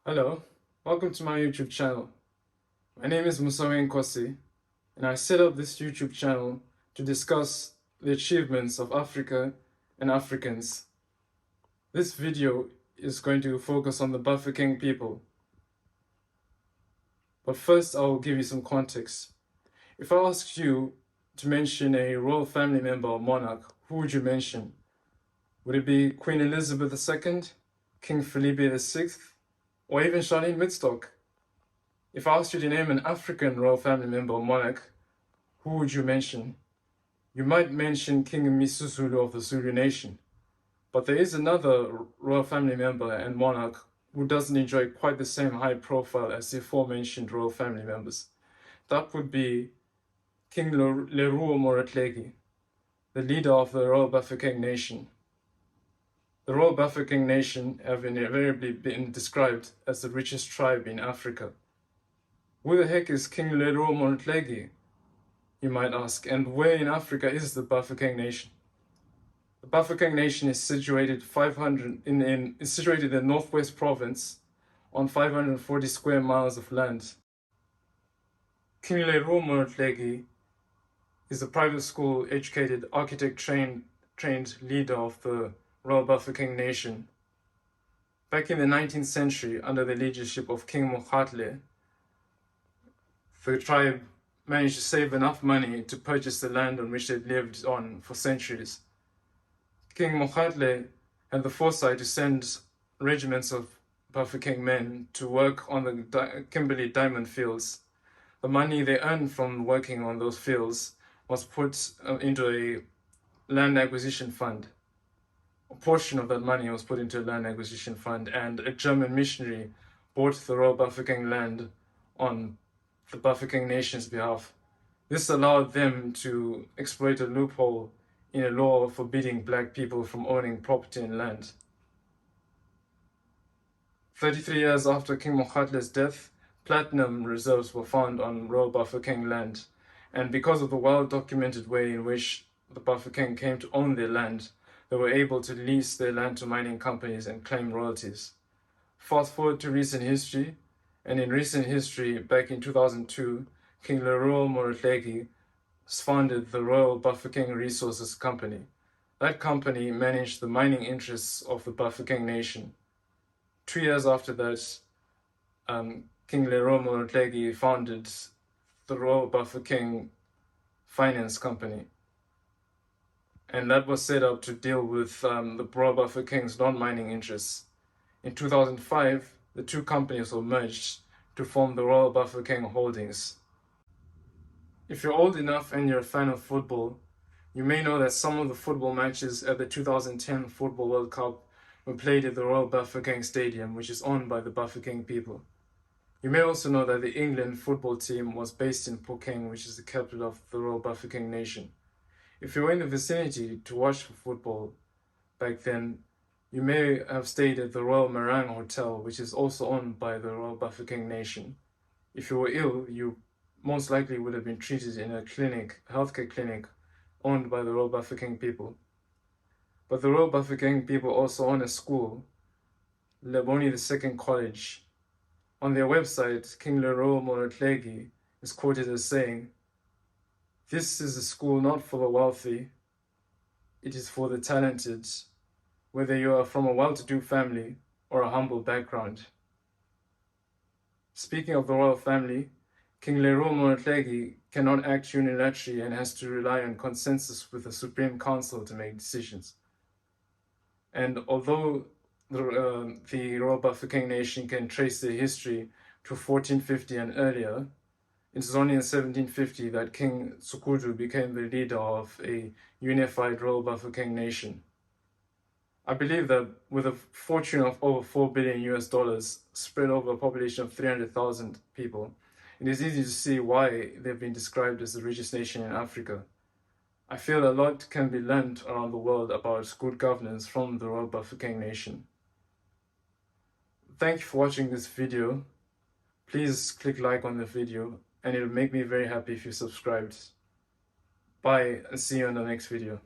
Hello, welcome to my YouTube channel. My name is Musawenkosi, and I set up this YouTube channel to discuss the achievements of Africa and Africans. This video is going to focus on the Bafokeng people. But first, I will give you some context. If I asked you to mention a royal family member or monarch, who would you mention? Would it be Queen Elizabeth II, King Felipe VI, or even Charlene Wittstock? If I asked you to name an African royal family member or monarch, who would you mention? You might mention King Misuzulu of the Zulu Nation. But there is another royal family member and monarch who doesn't enjoy quite the same high profile as the aforementioned royal family members. That would be King Leruo Moratlegi, the leader of the Royal Bafokeng Nation. The Royal Bafokeng Nation have invariably been described as the richest tribe in Africa. Who the heck is King Leruo Moratlegi, you might ask, and where in Africa is the Bafokeng Nation? The Bafokeng Nation is situated in the Northwest Province on 540 square miles of land. King Leruo Moratlegi is a private school educated architect trained leader of the Royal Bafokeng Nation. Back in the 19th century, under the leadership of King Mokgatle, the tribe managed to save enough money to purchase the land on which they lived on for centuries. King Mokgatle had the foresight to send regiments of Bafokeng men to work on the Kimberley diamond fields. The money they earned from working on those fields was put into a land acquisition fund. A portion of that money was put into a land acquisition fund, and a German missionary bought the Royal Bafokeng land on the Bafokeng Nation's behalf. This allowed them to exploit a loophole in a law forbidding black people from owning property and land. 33 years after King Mokgatle's death, platinum reserves were found on Royal Bafokeng land, and because of the well-documented way in which the Bafokeng came to own their land, they were able to lease their land to mining companies and claim royalties. Fast forward to recent history, and in recent history, back in 2002, King Leruo Moratlegi founded the Royal Bafokeng Resources Company. That company managed the mining interests of the Bafokeng Nation. 2 years after that, King Leruo Moratlegi founded the Royal Bafokeng Finance Company. And that was set up to deal with the Royal Bafokeng's non-mining interests. In 2005, the two companies were merged to form the Royal Bafokeng Holdings. If you're old enough and you're a fan of football, you may know that some of the football matches at the 2010 Football World Cup were played at the Royal Bafokeng Stadium, which is owned by the Bafokeng people. You may also know that the England football team was based in Bafokeng, which is the capital of the Royal Bafokeng Nation. If you were in the vicinity to watch football back then, you may have stayed at the Royal Marang Hotel, which is also owned by the Royal Bafokeng Nation. If you were ill, you most likely would have been treated in a healthcare clinic, owned by the Royal Bafokeng people. But the Royal Bafokeng people also own a school, Leboni II College. On their website, King Leruo Moratlegi is quoted as saying, "This is a school not for the wealthy, it is for the talented, whether you are from a well-to-do family or a humble background." Speaking of the royal family, King Leruo Moratlegi cannot act unilaterally and has to rely on consensus with the Supreme Council to make decisions. And although the Royal Bafokeng Nation can trace their history to 1450 and earlier, it is only in 1750 that King Tsukudu became the leader of a unified Royal Bafokeng Nation. I believe that with a fortune of over $4 billion spread over a population of 300,000 people, it is easy to see why they've been described as the richest nation in Africa. I feel a lot can be learned around the world about good governance from the Royal Bafokeng Nation. Thank you for watching this video. Please click like on the video, and it'll make me very happy if you subscribed. Bye, and see you in the next video.